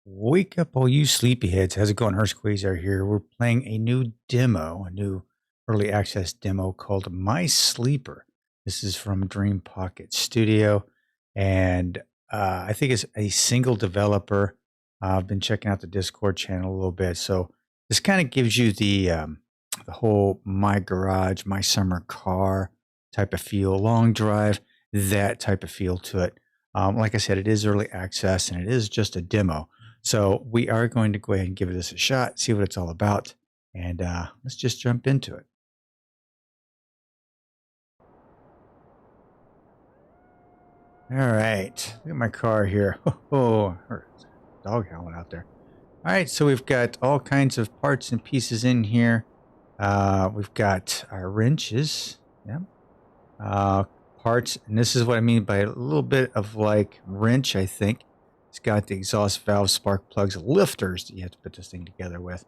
Wake up, all you sleepyheads. How's it going? Hurst Quayzar here. We're playing a new demo, a new early access demo called My Sleeper. This is from Dream Pocket Studio, and I think it's a single developer. I've been checking out the Discord channel a little bit. So this kind of gives you the whole my garage, my summer car type of feel, long drive, that type of feel to it. Like I said, it is early access and it is just a demo. So we are going to go ahead and give this a shot, see what it's all about, and let's just jump into it. All right, look at my car here. Oh, there's a dog howling out there. All right, so we've got all kinds of parts and pieces in here. We've got our wrenches, yeah, parts, and this is what I mean by a little bit of like wrench, I think. It's got the exhaust valve, spark plugs, lifters that you have to put this thing together with.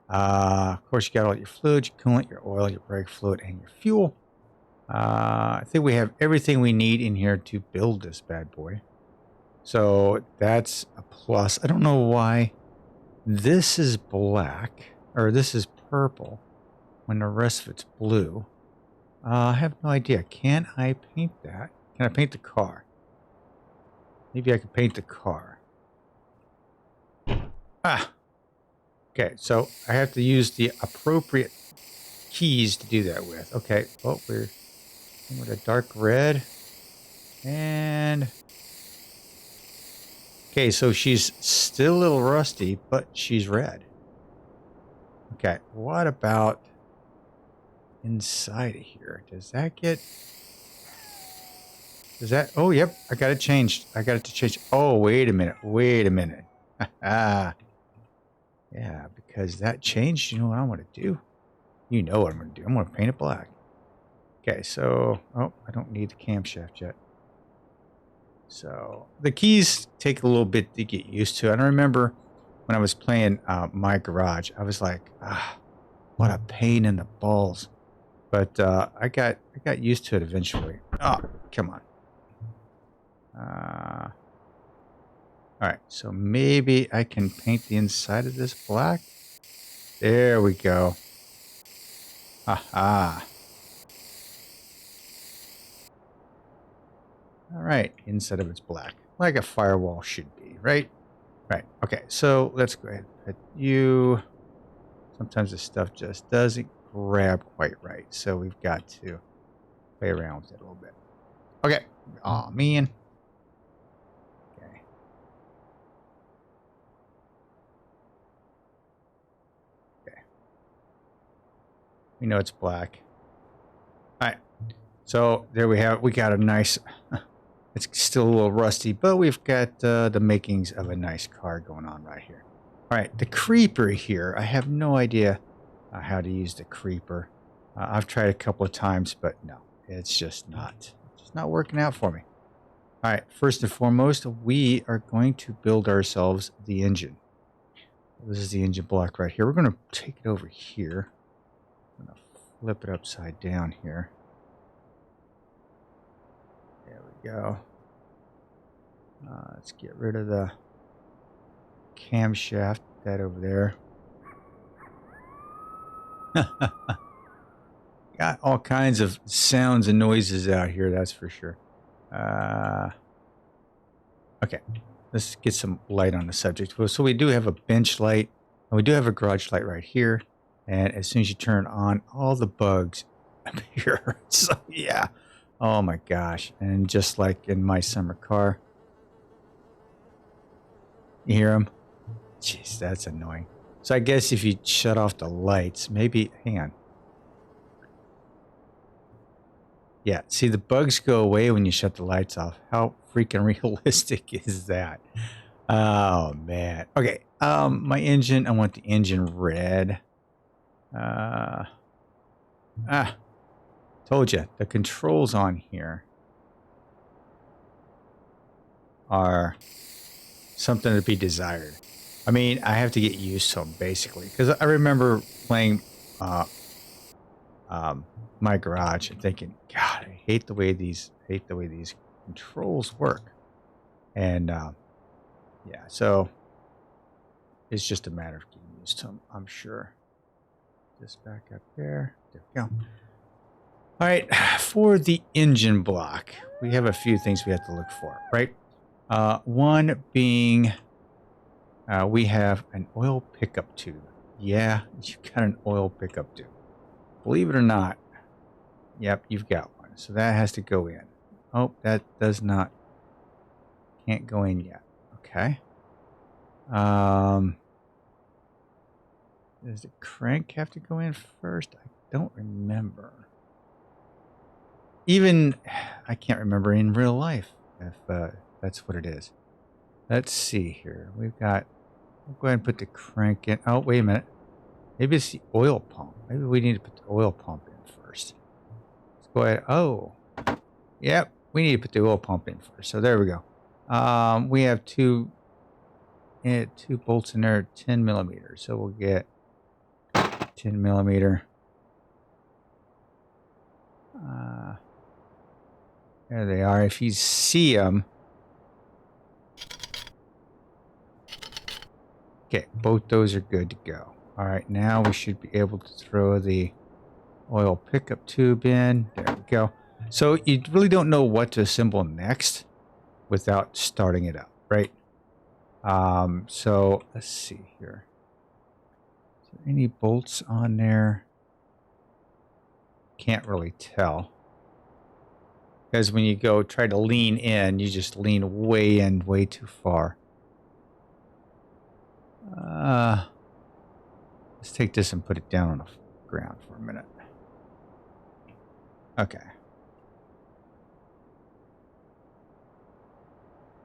Of course, you got all your fluids, your coolant, your oil, your brake fluid, and your fuel. I think we have everything we need in here to build this bad boy. So that's a plus. I don't know why this is black, or this is purple, when the rest of it's blue. I have no idea. Can I paint that? Can I paint the car? Maybe I could paint the car. Okay, so I have to use the appropriate keys to do that with. Okay, well, we're in with a dark red. And okay, so she's still a little rusty, but she's red. Okay, what about inside of here? Does that get... Does that... Oh, yep, I got it changed. I got it to change. Oh, wait a minute. Wait a minute. Yeah, because that changed. You know what I want to do? You know what I'm going to do. I'm going to paint it black. Okay, so... Oh, I don't need the camshaft yet. So the keys take a little bit to get used to. And I remember when I was playing My Garage, I was like, what a pain in the balls. But I got used to it eventually. Oh, come on. All right, so maybe I can paint the inside of this black. There we go. Aha. All right, inside of it's black, like a firewall should be, right? Right. Okay, so let's go ahead and put you. Sometimes this stuff just doesn't grab quite right, so we've got to play around with it a little bit. Okay. Oh man. Okay. Okay. We know it's black. All right. So there we have. We got a nice. It's still a little rusty, but we've got the makings of a nice car going on right here. All right, the creeper here. I have no idea how to use the creeper. I've tried a couple of times, but no, it's just not working out for me. All right, first and foremost, we are going to build ourselves the engine. This is the engine block right here. We're going to take it over here. I'm going to flip it upside down here. There we go. Let's get rid of the camshaft, that over there. Got all kinds of sounds and noises out here, that's for sure. Okay, let's get some light on the subject. So we do have a bench light, and we do have a garage light right here. And as soon as you turn on, all the bugs appear. So yeah, oh my gosh. And just like in my summer car, you hear them? Jeez, that's annoying. So I guess if you shut off the lights, maybe, hang on. Yeah, see, the bugs go away when you shut the lights off. How freaking realistic is that? Oh, man. Okay, my engine, I want the engine red. Told you, the controls on here are something to be desired. I mean, I have to get used to them, basically, because I remember playing My Garage and thinking, God, I hate the way these controls work. And yeah, so It's just a matter of getting used to them, I'm sure. Just back up there. There we go. All right, for the engine block, we have a few things we have to look for, right? One being we have an oil pickup tube. Yeah, you've got an oil pickup tube. Believe it or not, yep, you've got one. So that has to go in. Oh, that does not, can't go in yet. Okay. Does the crank have to go in first? I don't remember. Even, I can't remember in real life if that's what it is. Let's see here. We've got, we'll go ahead and put the crank in. Oh, wait a minute. Maybe it's the oil pump. Maybe we need to put the oil pump in first. Let's go ahead. Oh, yep. We need to put the oil pump in first. So there we go. We have two bolts in there, 10 millimeters. So we'll get 10 millimeter. There they are. If you see them. Okay, both those are good to go. All right, now we should be able to throw the oil pickup tube in. There we go. So you really don't know what to assemble next without starting it up, right? So let's see here. Is there any bolts on there? Can't really tell. Because when you go try to lean in, you just lean way in, way too far. Let's take this and put it down on the ground for a minute. Okay.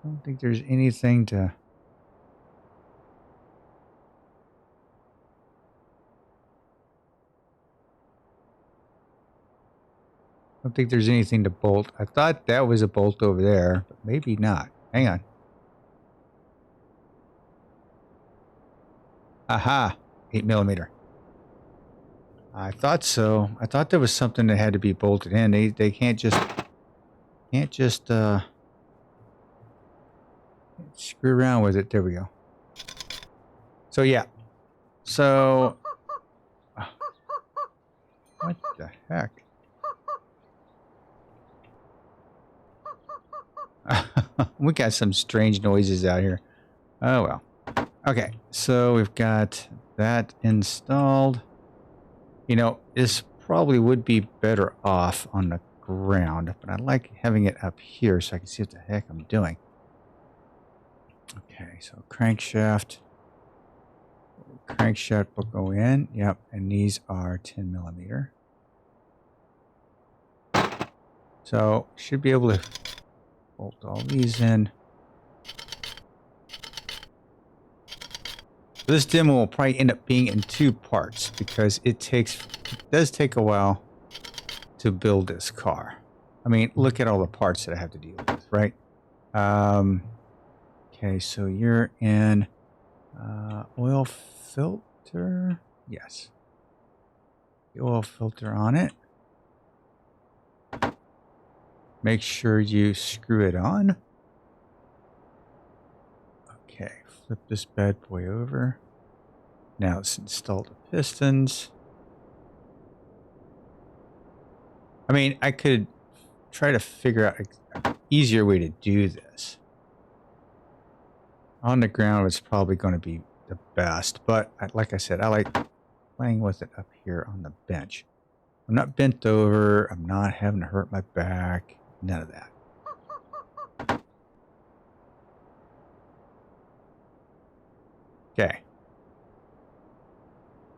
I don't think there's anything to... I don't think there's anything to bolt. I thought that was a bolt over there, but maybe not. Hang on. Aha! 8 millimeter. I thought so. I thought there was something that had to be bolted in. They can't just screw around with it. There we go. So yeah. So what the heck? We got some strange noises out here. Oh well. Okay, so we've got that installed. You know, this probably would be better off on the ground, but I like having it up here so I can see what the heck I'm doing. Okay, so crankshaft. Crankshaft will go in. Yep, and these are 10 millimeter. So should be able to bolt all these in. This demo will probably end up being in 2 parts because it does take a while to build this car. I mean, look at all the parts that I have to deal with, right? Okay, so you're in oil filter. Yes. The oil filter on it. Make sure you screw it on. Okay, flip this bad boy over. Now let's install the pistons. I mean, I could try to figure out an easier way to do this. On the ground, it's probably going to be the best. But like I said, I like playing with it up here on the bench. I'm not bent over. I'm not having to hurt my back. None of that. Okay.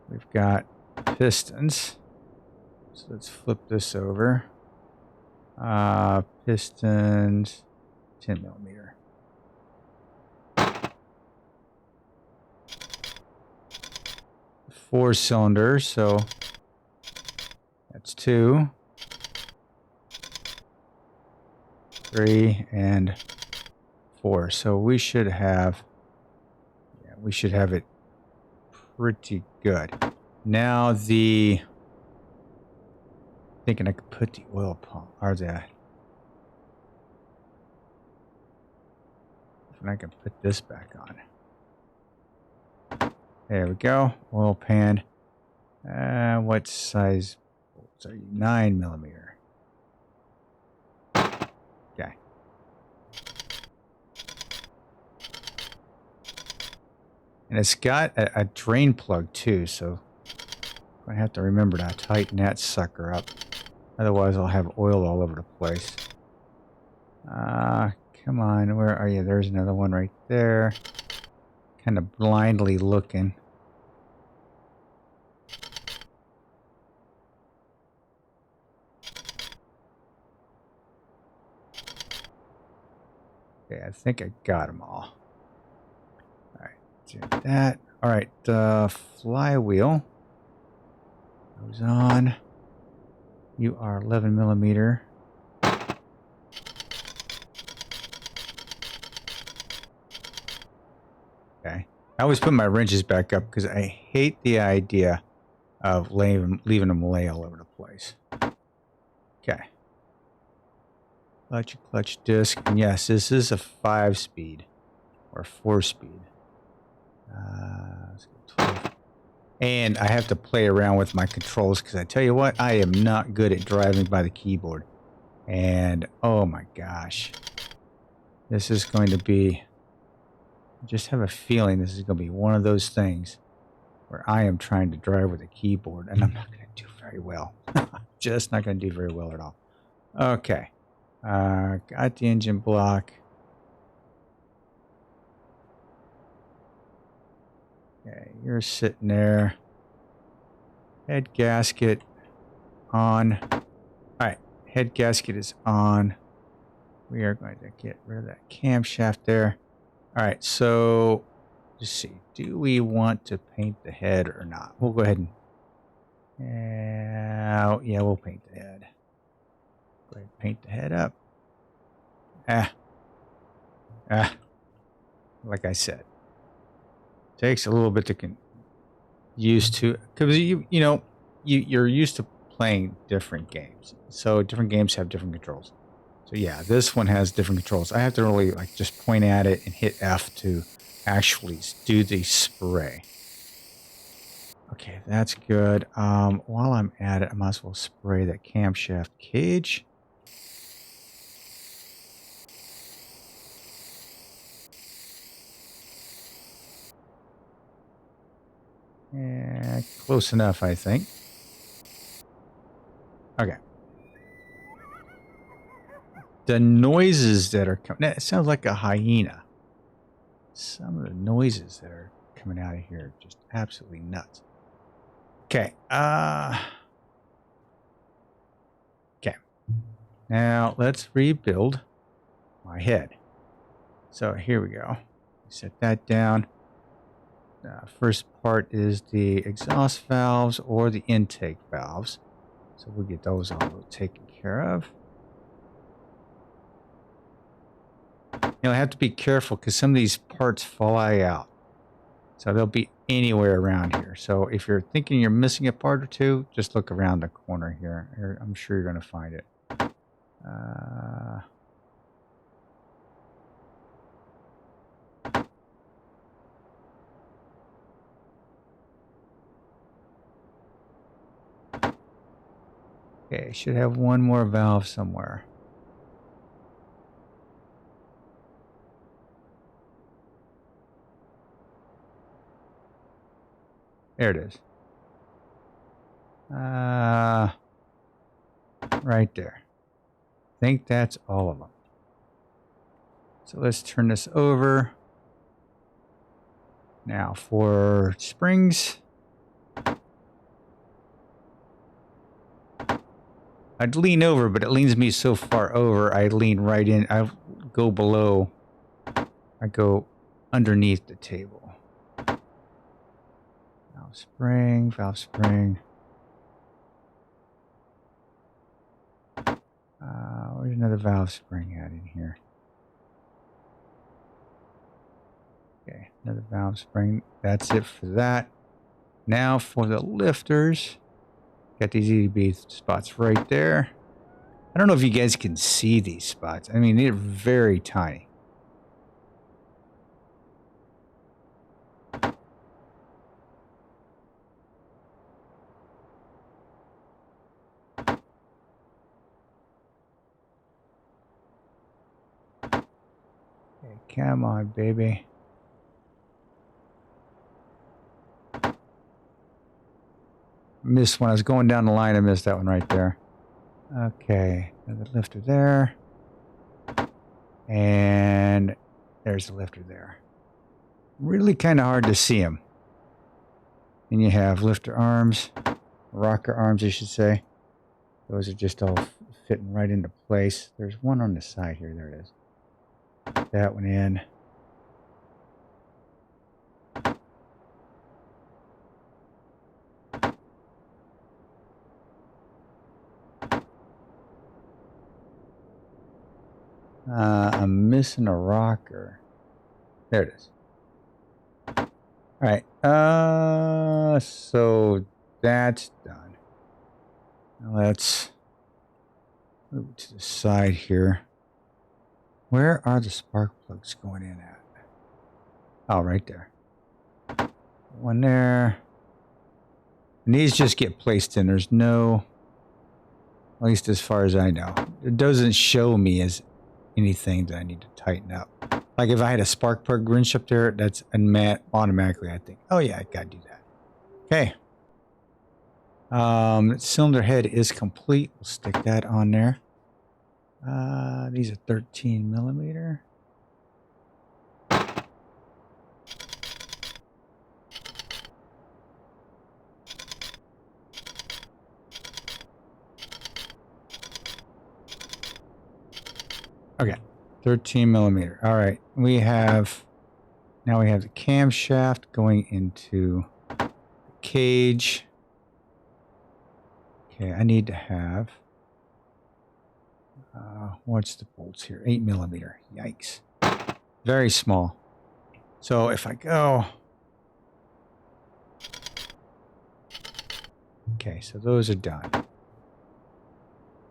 We've got pistons. So let's flip this over. Pistons, 10 millimeter. Four cylinders, so that's 2, 3, and 4. So we should have, yeah, we should have it pretty good. Now thinking I could put the oil pump, or that. And I can put this back on. There we go. Oil pan. What size bolts are you? 9mm. Okay. And it's got a drain plug too, so I'm going to have to remember to tighten that sucker up. Otherwise, I'll have oil all over the place. Come on. Where are you? There's another one right there. Kind of blindly looking. Okay, I think I got them all. Alright, do that. Alright, flywheel goes on. You are 11mm. Okay. I always put my wrenches back up because I hate the idea of leaving them lay all over the place. Okay. Clutch disc. And yes, this is a 5-speed or 4-speed. Let's go 12. And I have to play around with my controls because I tell you what, I am not good at driving by the keyboard. And oh my gosh. This is going to be... I just have a feeling this is going to be one of those things where I am trying to drive with a keyboard and I'm not going to do very well. Just not going to do very well at all. Okay. Got the engine block. Okay, you're sitting there. Head gasket on. Alright, head gasket is on. We are going to get rid of that camshaft there. Alright, so let's see. Do we want to paint the head or not? We'll go ahead and... yeah, we'll paint the head. Go ahead and paint the head up. Like I said. Takes a little bit to get used to, because you're used to playing different games. So different games have different controls. So yeah, this one has different controls. I have to really like just point at it and hit F to actually do the spray. Okay, that's good. While I'm at it, I might as well spray that camshaft cage. Yeah, close enough, I think. Okay. The noises that are coming... It sounds like a hyena. Some of the noises that are coming out of here are just absolutely nuts. Okay. Okay. Now, let's rebuild my head. So, here we go. Set that down. First part is the exhaust valves or the intake valves. So we'll get those all taken care of. I have to be careful because some of these parts fly out. So they'll be anywhere around here. So if you're thinking you're missing a part or two, just look around the corner here. I'm sure you're going to find it. Okay, should have one more valve somewhere. There it is. Right there. I think that's all of them. So let's turn this over. Now for springs. I'd lean over, but it leans me so far over, I lean right in. I go below. I go underneath the table. Valve spring, valve spring. Where's another valve spring at in here? Okay, another valve spring. That's it for that. Now for the lifters. Got these EDB spots right there. I don't know if you guys can see these spots. I mean, they're very tiny. Come on, baby. Missed when I was going down the line. I missed that one right there. Okay, another lifter there. And there's the lifter there. Really kind of hard to see him. And you have lifter arms, rocker arms, I should say. Those are just all fitting right into place. There's one on the side here. There it is. Put that one in. I'm missing a rocker. There it is. All right. So that's done. Now let's move to the side here. Where are the spark plugs going in at? Oh, right there. One there. And these just get placed in. There's no, at least as far as I know, it doesn't show me as anything that I need to tighten up. Like if I had a spark plug wrench up there, that's automatically I think, oh yeah, I gotta do that. Okay. Cylinder head is complete. We'll stick that on there. These are 13 millimeter. Okay, 13 millimeter. All right, now we have the camshaft going into the cage. Okay, I need to have, what's the bolts here? 8 millimeter. Yikes. Very small. So if I go, okay, so those are done.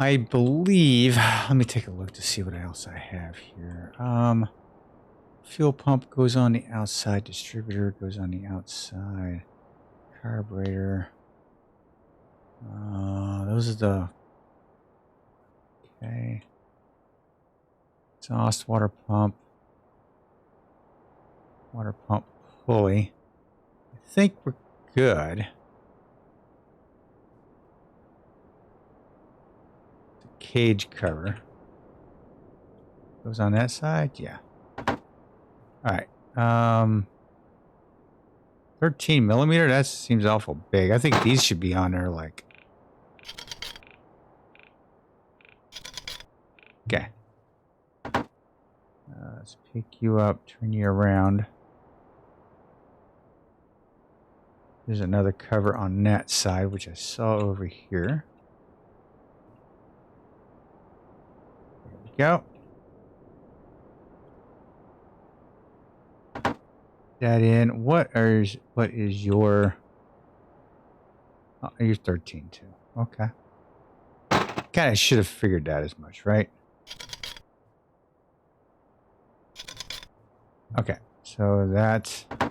I believe, let me take a look to see what else I have here. Fuel pump goes on the outside, distributor goes on the outside, carburetor. Those are the, okay. Exhaust water pump pulley. I think we're good. Cage cover goes on that side. Yeah. All right. 13 millimeter. That seems awful big. I think these should be on there. Like, okay. Let's pick you up. Turn you around. There's another cover on that side, which I saw over here. Go. That in. What is your? Oh, you're 13 too. Okay. Kind of should have figured that as much, right? Okay. So that's. I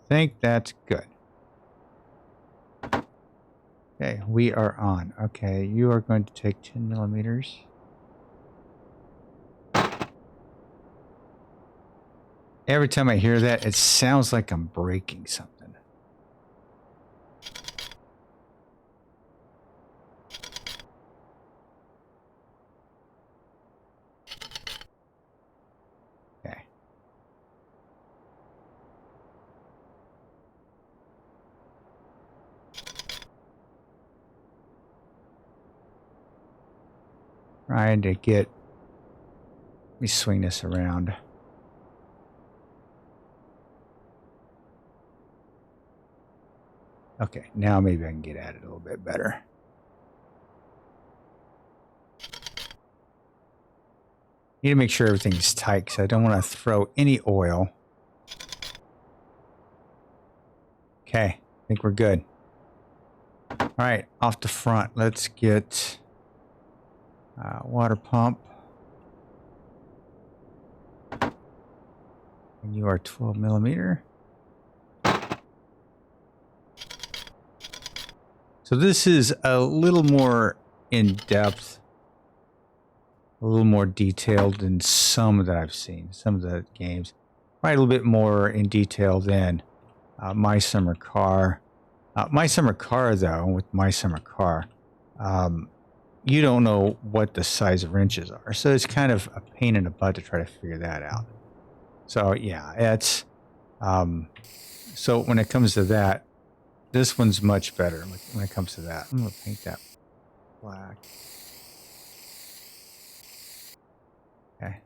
think that's good. Okay, we are on. Okay, you are going to take 10 millimeters. Every time I hear that, it sounds like I'm breaking something. Okay. Trying to get, let me swing this around. Okay, now maybe I can get at it a little bit better. Need to make sure everything's tight because I don't want to throw any oil. Okay, I think we're good. All right, off the front, let's get water pump. And you are 12 millimeter. So this is a little more in depth a little more detailed than some that I've seen. Some of the games, probably a little bit more in detail than My Summer Car. My Summer Car, though, with My Summer Car, you don't know what the size of wrenches are. So it's kind of a pain in the butt to try to figure that out. So, yeah, it's... so when it comes to that, this one's much better when it comes to that. I'm going to paint that black. Okay.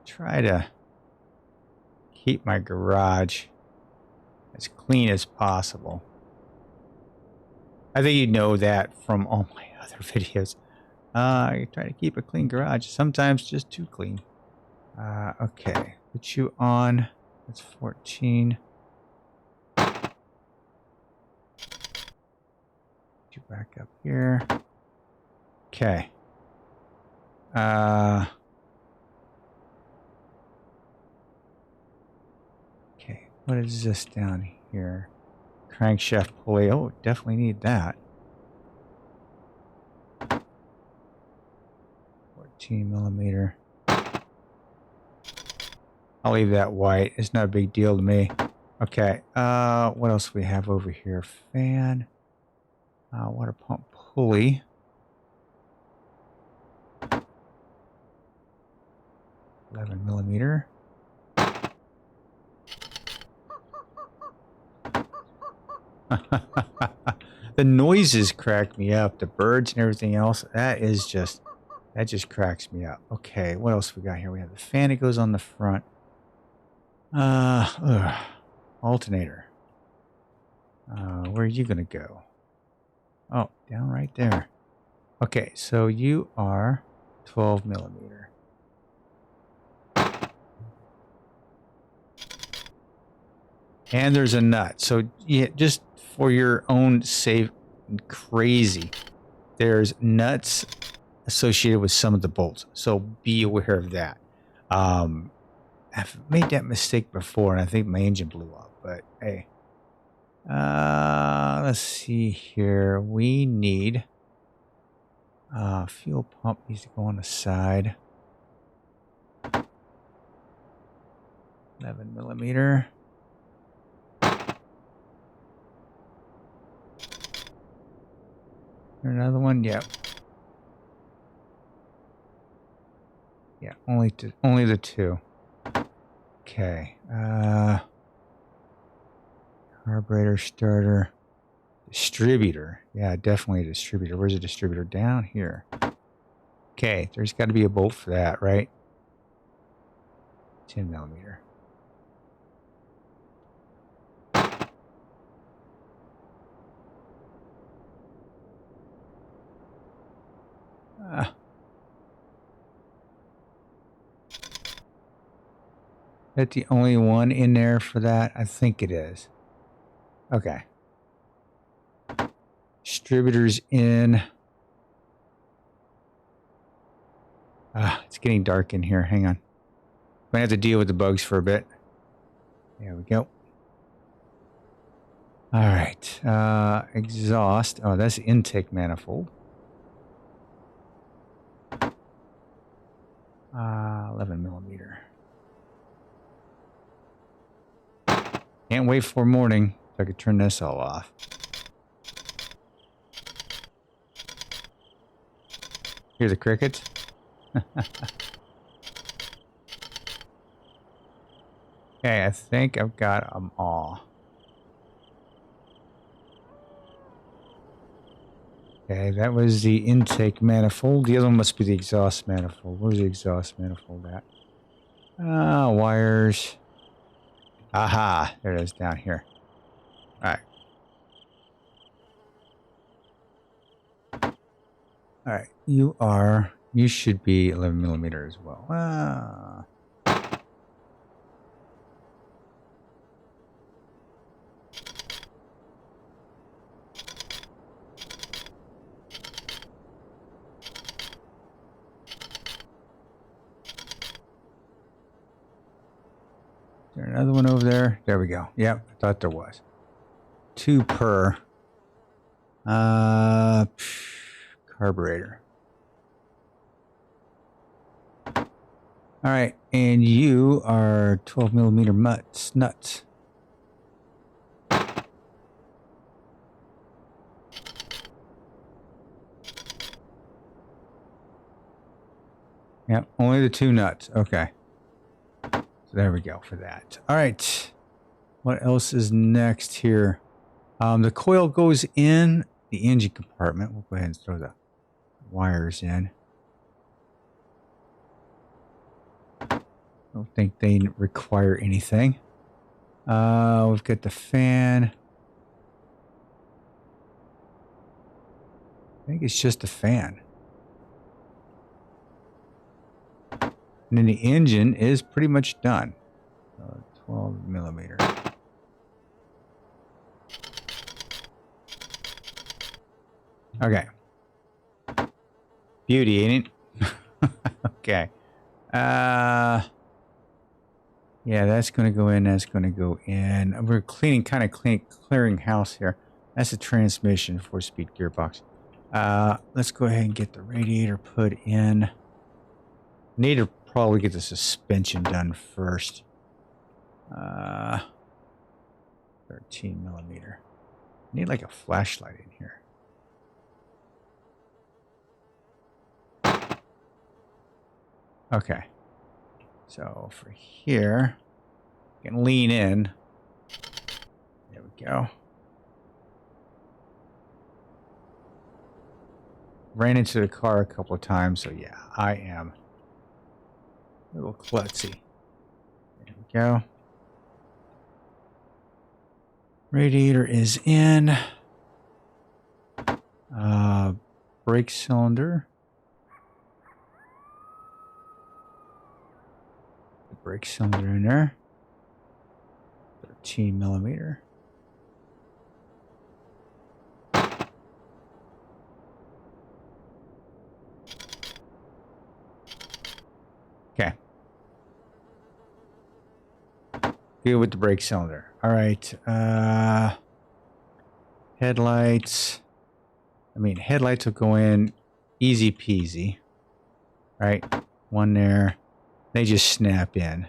Try to keep my garage as clean as possible. I think you know that from all my other videos. I try to keep a clean garage. Sometimes just too clean. Okay. Put you on. That's 14. Put you back up here. Okay. Okay. What is this down here? Crankshaft pulley. Oh, definitely need that. 14mm. I'll leave that white. It's not a big deal to me. Okay. What else do we have over here? Fan. Water pump pulley. 11mm. The noises crack me up. The birds and everything else. That just cracks me up. Okay, what else we got here? We have the fan that goes on the front. Alternator. Where are you gonna go? Oh, down right there. Okay, so you are 12mm. And there's a nut. So yeah, just for your own safe and crazy, there's nuts associated with some of the bolts. So be aware of that. I've made that mistake before, and I think my engine blew up. But hey, let's see here. We need fuel pump needs to go on the side. 11mm. Another one, yep. Yeah, only the two. Okay. Carburetor starter. Distributor. Yeah, definitely a distributor. Where's the distributor? Down here. Okay, there's got to be a bolt for that, right? 10mm. Is that the only one in there for that? I think it is. Okay. Distributors in. It's getting dark in here. Hang on. Might have to deal with the bugs for a bit. There we go. All right. Exhaust. Oh, that's the intake manifold. 11mm. Can't wait for morning so I could turn this all off. Hear the crickets? Okay, I think I've got them all. Okay, that was the intake manifold. The other one must be the exhaust manifold. Where's the exhaust manifold at? Wires. Aha, there it is down here. All right. You should be 11mm as well. Is there another one over there? There we go. Yep, I thought there was. 2 per. Carburetor. All right, and you are 12 millimeter nuts. Yep, only the 2 nuts. Okay. So there we go for that. All right. What else is next here? The coil goes in the engine compartment. We'll go ahead and throw the wires in. I don't think they require anything. We've got the fan. I think it's just a fan. And then the engine is pretty much done. 12 millimeter. Okay. Beauty, ain't it? Okay. Yeah, that's going to go in. That's going to go in. We're clearing house here. That's a transmission, 4-speed gearbox. Let's go ahead and get the radiator put in. Need to probably get the suspension done first. 13 millimeter. Need like a flashlight in here. Okay. So for here, you can lean in. There we go. Ran into the car a couple of times, so yeah, I am a little klutzy. There we go. Radiator is in. Brake cylinder. The brake cylinder in there. 13 millimeter. Okay. Good with the brake cylinder. All right. Headlights. Headlights will go in easy peasy. Right? One there. They just snap in.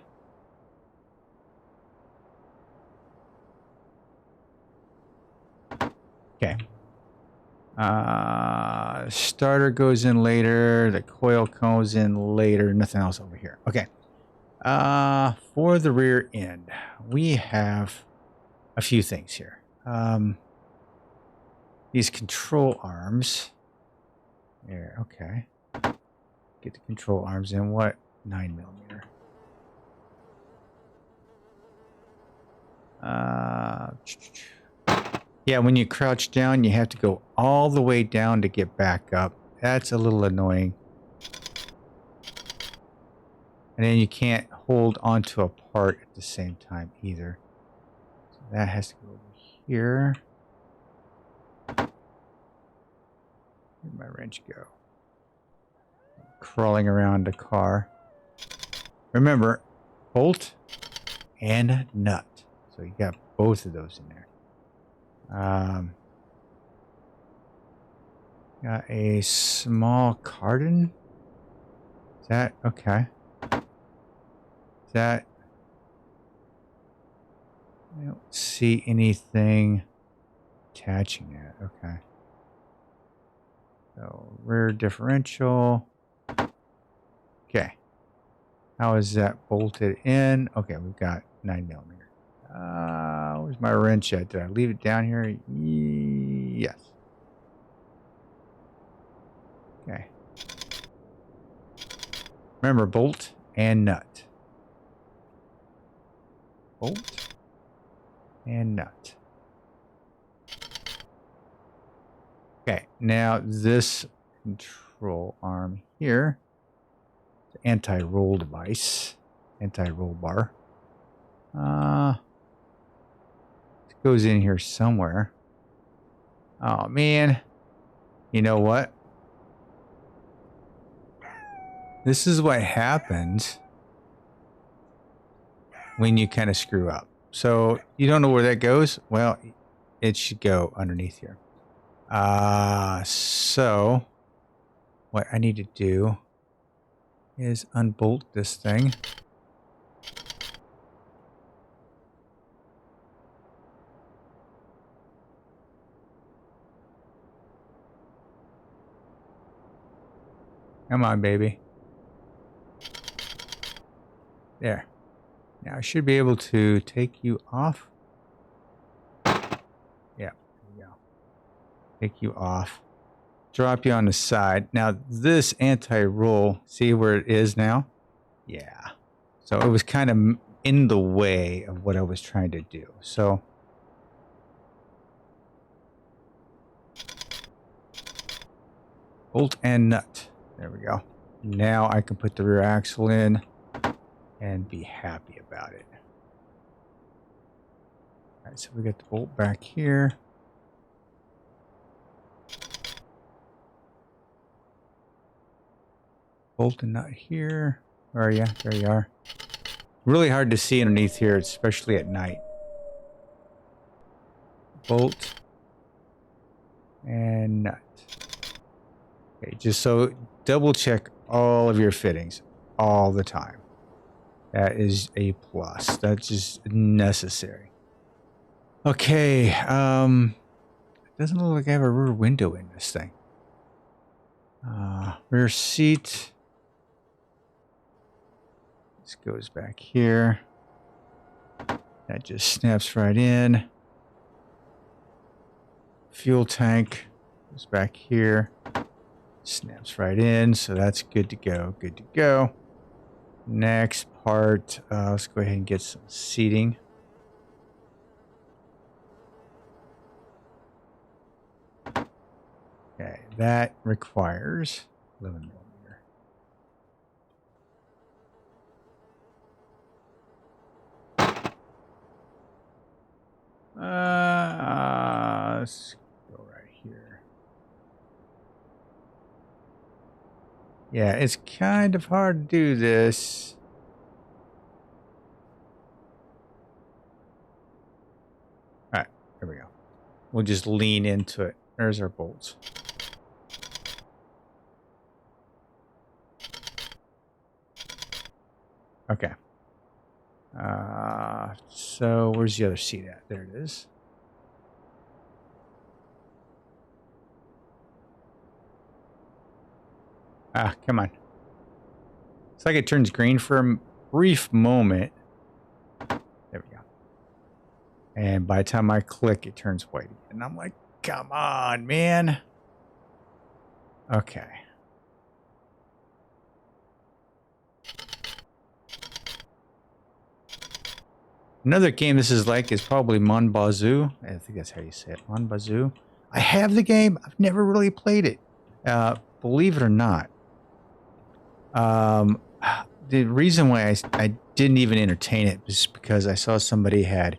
Okay. Starter goes in later. The coil goes in later. Nothing else over here. Okay. For the rear end, we have a few things here. These control arms. There, okay. Get the control arms in. What? 9 millimeter. Yeah, when you crouch down, you have to go all the way down to get back up. That's a little annoying. And then you can't hold onto a part at the same time either. So that has to go over here. Where'd my wrench go? Crawling around the car. Remember, bolt and nut. So you got both of those in there. Got a small cardan. Is that okay? Is that? I don't see anything attaching it. Okay. So rear differential. Okay. How is that bolted in? Okay, we've got 9 millimeter. Where's my wrench at? Did I leave it down here? Yes. Okay. Remember, bolt and nut. Bolt and nut. Okay, now this control arm here, the anti-roll device, anti-roll bar. It goes in here somewhere. Oh man, you know what? This is what happens when you kind of screw up. So you don't know where that goes? Well, it should go underneath here. So what I need to do is unbolt this thing. Come on, baby. There. Now I should be able to take you off. Yeah, there we go. Take you off. Drop you on the side. Now this anti-roll, see where it is now? Yeah. So it was kind of in the way of what I was trying to do. So bolt and nut. There we go. Now I can put the rear axle in and be happy about it. All right, so we got the bolt back here. Bolt and nut here. Where are you? There you are. Really hard to see underneath here, especially at night. Bolt and nut. Okay, just so double check all of your fittings all the time. That is a plus. That's just necessary. Okay, it doesn't look like I have a rear window in this thing. Rear seat. This goes back here. That just snaps right in. Fuel tank goes back here. Snaps right in, so that's good to go. Good to go. Next part, let's go ahead and get some seating. Okay, that requires 11 millimeter. Let's go right here. Yeah, it's kind of hard to do this. All right, there we go. We'll just lean into it. There's our bolts. Okay. So where's the other seat at? There it is. Ah, come on. It's like it turns green for a brief moment. There we go. And by the time I click, it turns white again. And I'm like, come on, man. Okay. Another game this is like is probably Monbazoo. I think that's how you say it. Monbazoo. I have the game. I've never really played it. Believe it or not. The reason why I didn't even entertain it is because I saw somebody had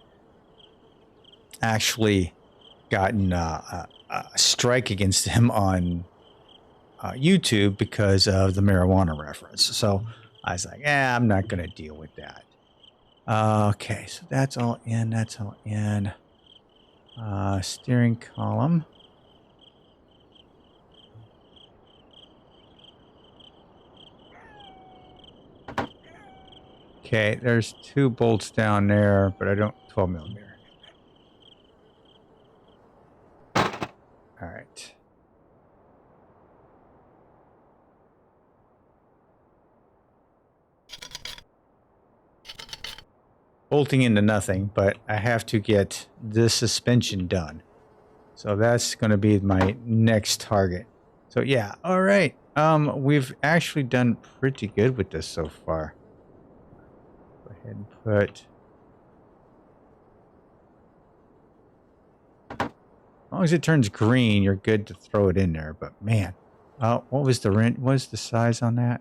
actually gotten a strike against him on YouTube because of the marijuana reference. So I was like, I'm not going to deal with that. Okay, so that's all in. That's all in. Steering column. Okay, there's 2 bolts down there, but I don't 12 millimeter. All right. Bolting into nothing, but I have to get this suspension done. So that's going to be my next target. So yeah, all right. We've actually done pretty good with this so far. Go ahead and put. As long as it turns green, you're good to throw it in there. But man, what was the rent? What was the size on that?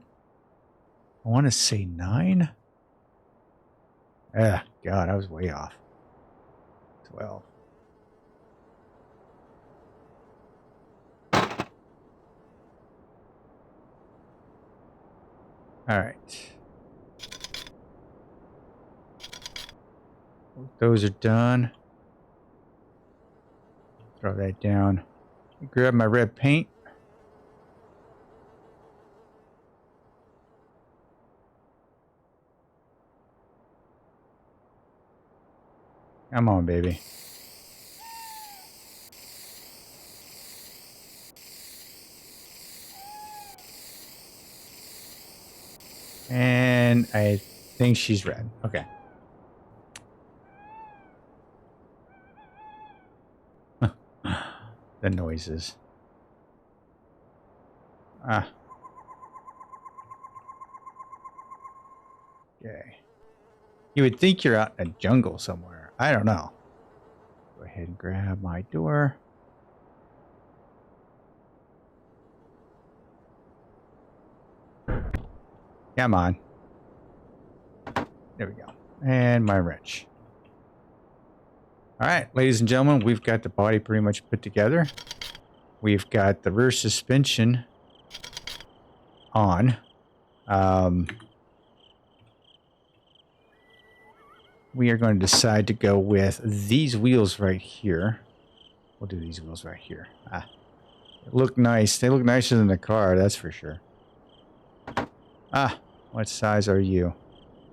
I want to say 9. God, I was way off. 12. All right. Those are done. Throw that down. Grab my red paint. Come on, baby. And I think she's red. Okay. The noises. Ah. Okay. You would think you're out in a jungle somewhere. I don't know. Go ahead and grab my door. Come on. There we go. And my wrench. All right, ladies and gentlemen, we've got the body pretty much put together. We've got the rear suspension on. We are going to decide to go with these wheels right here. We'll do these wheels right here. Ah, they look nice. They look nicer than the car, that's for sure. Ah, what size are you?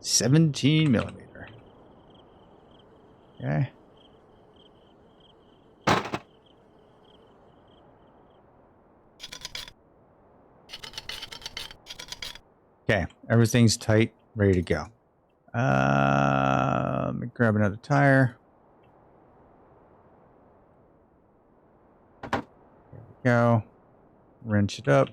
17 millimeter. Okay. Okay, everything's tight, ready to go. Let me grab another tire. There we go. Wrench it up.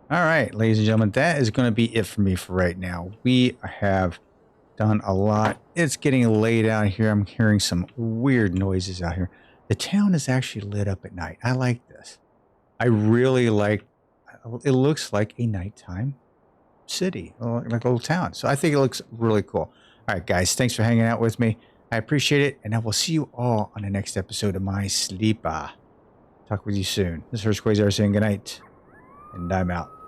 All right, ladies and gentlemen, that is going to be it for me for right now. We have done a lot. It's getting late out here. I'm hearing some weird noises out here. The town is actually lit up at night. I like this. I really like, it looks like a nighttime city, like a little town. So I think it looks really cool. All right, guys, thanks for hanging out with me. I appreciate it, and I will see you all on the next episode of My Sleeper. Talk with you soon. This is Quayzar saying goodnight, and I'm out.